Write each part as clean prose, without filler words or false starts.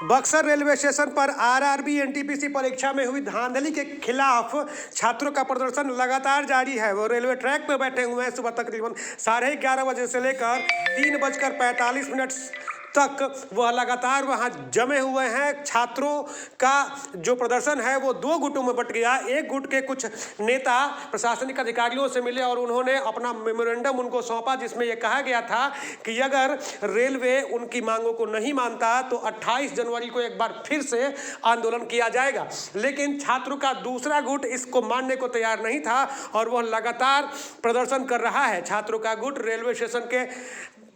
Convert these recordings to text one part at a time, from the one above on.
Buxar railway station पर RRB NTPC परीक्षा में हुई धांधली के खिलाफ छात्रों का प्रदर्शन लगातार जारी है। वो रेलवे ट्रैक पर बैठे हुए हैं। सुबह तकरीबन 11:30 बजे से लेकर 3:45 तक वह लगातार वहां जमे हुए हैं। छात्रों का जो प्रदर्शन है वो दो गुटों में बट गया। एक गुट के कुछ नेता प्रशासनिक अधिकारियों से मिले और उन्होंने अपना मेमोरेंडम उनको सौंपा, जिसमें यह कहा गया था कि अगर रेलवे उनकी मांगों को नहीं मानता तो 28 जनवरी को एक बार फिर से आंदोलन किया जाएगा। लेकिन छात्रों का दूसरा गुट इसको मानने को तैयार नहीं था और वह लगातार प्रदर्शन कर रहा है। छात्रों का गुट रेलवे स्टेशन के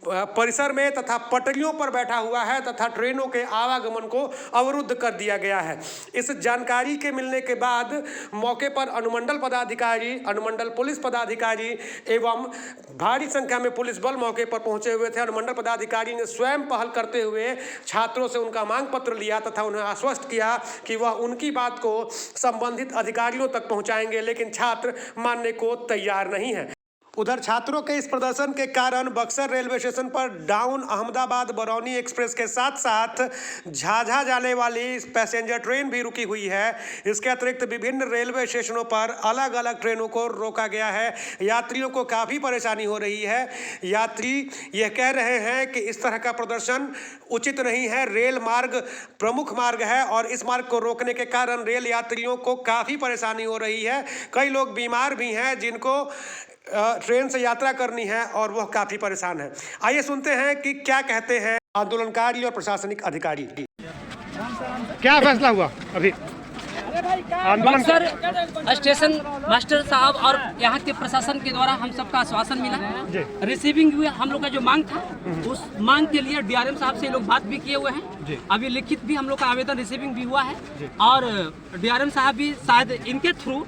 परिसर में तथा पटरियों पर बैठा हुआ है तथा ट्रेनों के आवागमन को अवरुद्ध कर दिया गया है। इस जानकारी के मिलने के बाद मौके पर अनुमंडल पदाधिकारी, अनुमंडल पुलिस पदाधिकारी एवं भारी संख्या में पुलिस बल मौके पर पहुंचे हुए थे। अनुमंडल पदाधिकारी ने स्वयं पहल करते हुए छात्रों से उनका मांग पत्र लिया तथा उन्हें आश्वस्त किया कि वह उनकी बात को संबंधित अधिकारियों तक पहुंचाएंगे, लेकिन छात्र मानने को तैयार नहीं है। उधर छात्रों के इस प्रदर्शन के कारण बक्सर रेलवे स्टेशन पर डाउन अहमदाबाद बरौनी एक्सप्रेस के साथ साथ झाझा जाने वाली पैसेंजर ट्रेन भी रुकी हुई है। इसके अतिरिक्त विभिन्न रेलवे स्टेशनों पर अलग अलग ट्रेनों को रोका गया है। यात्रियों को काफ़ी परेशानी हो रही है। यात्री यह कह रहे हैं कि इस तरह का प्रदर्शन उचित नहीं है। रेल मार्ग प्रमुख मार्ग है और इस मार्ग को रोकने के कारण रेल यात्रियों को काफ़ी परेशानी हो रही है। कई लोग बीमार भी हैं जिनको ट्रेन से यात्रा करनी है और वह काफ़ी परेशान है। आइए सुनते हैं कि क्या कहते हैं आंदोलनकारी और प्रशासनिक अधिकारी। क्या फैसला हुआ अभी आंदोलन? सर, स्टेशन मास्टर साहब और यहाँ के प्रशासन के द्वारा हम सबका आश्वासन मिला। रिसीविंग हुआ हम लोग का जो मांग था, उस मांग के लिए डीआरएम साहब से लोग बात भी किए हुए हैं। अभी लिखित भी हम लोग का आवेदन रिसीविंग भी हुआ है और डीआरएम साहब भी शायद इनके थ्रू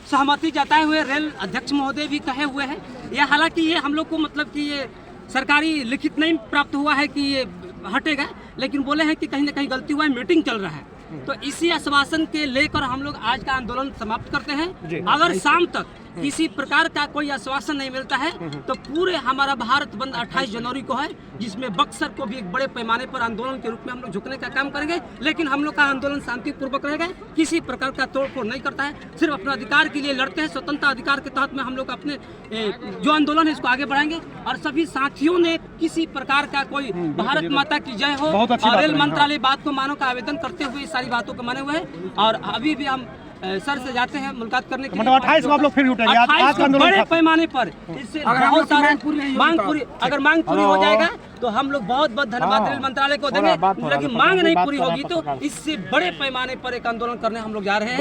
सहमति जताए हुए रेल अध्यक्ष महोदय भी कहे हुए हैं। यह हालांकि ये हम लोग को मतलब कि ये सरकारी लिखित नहीं प्राप्त हुआ है कि ये हटेगा, लेकिन बोले हैं कि कहीं ना कहीं गलती हुआ है, मीटिंग चल रहा है। तो इसी आश्वासन के लेकर हम लोग आज का आंदोलन समाप्त करते हैं। अगर शाम तक किसी प्रकार का कोई आश्वासन नहीं मिलता है तो पूरे हमारा भारत बंद 28 जनवरी को है, जिसमें बक्सर को भी एक बड़े पैमाने पर आंदोलन के रूप में हम लोग झुकने का काम करेंगे। लेकिन हम लोग का आंदोलन शांतिपूर्वक रहेगा, किसी प्रकार का तोड़फोड़ नहीं करता है, सिर्फ अपने अधिकार के लिए लड़ते हैं। स्वतंत्र अधिकार के तहत में हम लोग अपने जो आंदोलन है इसको आगे बढ़ाएंगे और सभी साथियों ने किसी प्रकार का कोई भारत माता की जय हो और रेल मंत्रालय बात को मानो का आवेदन करते हुए सारी बातों को माने हुए हैं। और अभी भी हम सर से जाते हैं मुलाकात करने के लिए। 28 को आप लोग फिर उठेंगे आज का आंदोलन बड़े पैमाने पर। इससे बहुत सारे मांग पूरी, अगर मांग पूरी हो जाएगा तो हम लोग बहुत बहुत धन्यवाद रेल मंत्रालय को देंगे। लेकिन मांग नहीं पूरी होगी तो इससे बड़े पैमाने पर एक आंदोलन करने हम लोग जा रहे हैं।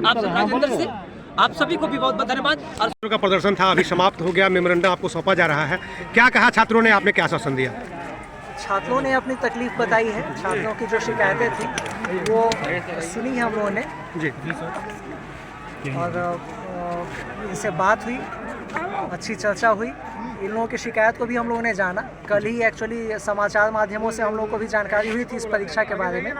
राजेंद्र से आप सभी को भी बहुत बहुत धन्यवाद। छात्रों का प्रदर्शन था, अभी समाप्त हो गया, मेमोरेंडम आपको सौंपा जा रहा है। क्या कहा छात्रों ने, आपने क्या आश्वासन दिया? छात्रों ने अपनी तकलीफ बताई है। छात्रों की जो शिकायतें थी वो सुनी हम लोगों ने जी और इनसे बात हुई, अच्छी चर्चा हुई। इन लोगों की शिकायत को भी हम लोगों ने जाना। कल ही एक्चुअली समाचार माध्यमों से हम लोगों को भी जानकारी हुई थी इस परीक्षा के बारे में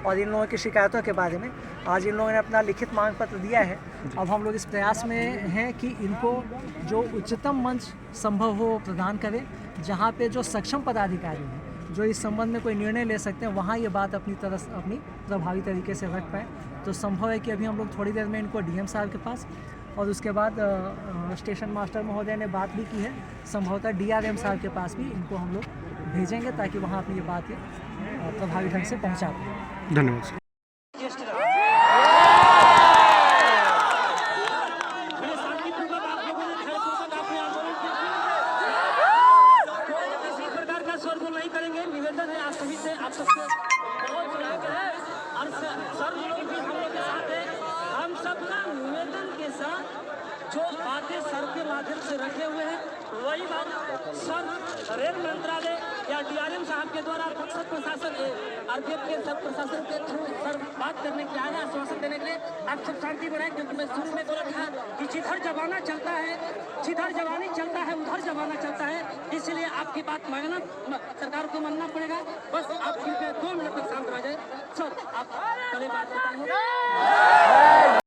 और इन लोगों की शिकायतों के बारे में। आज इन लोगों ने अपना लिखित मांग पत्र दिया है। अब हम लोग इस प्रयास में हैं कि इनको जो उच्चतम मंच संभव हो प्रदान करें, जहाँ पे जो सक्षम पदाधिकारी हैं जो इस संबंध में कोई निर्णय ले सकते हैं, वहाँ ये बात अपनी प्रभावी तरीके से रख पाएँ। तो संभव है कि अभी हम लोग थोड़ी देर में इनको डीएम साहब के पास और उसके बाद स्टेशन मास्टर महोदय ने बात भी की है, संभवतः डीआरएम साहब के पास भी इनको हम लोग भेजेंगे ताकि वहाँ अपनी ये बात प्रभावी ढंग से पहुँचा पाएँ। धन्यवाद। निवेदन है आप सभी से, आप सबसे बहुत सुनाते हैं और सर लोग भी हम लोग के साथ हैं। हम सबका निवेदन के साथ जो बातें सर के माध्यम से रखे हुए हैं वही बात सर रेल मंत्रालय या डीआरएम साहब के द्वारा बक्सर प्रशासन आरपीएफ के सब प्रशासन के थ्रू सर बात करने के लिए आए हैं, आश्वासन देने के लिए। आप सब शांति बनाए, क्योंकि मैं शुरू में बोला था कि जिधर जमाना चलता है, जिधर जवानी चलता है उधर जमाना चलता है। इसलिए आपकी बात मानना, सरकार को मानना पड़ेगा। बस आप 2 मिनट तक शांत रह जाए। सर आप पहले बात बताएंगे।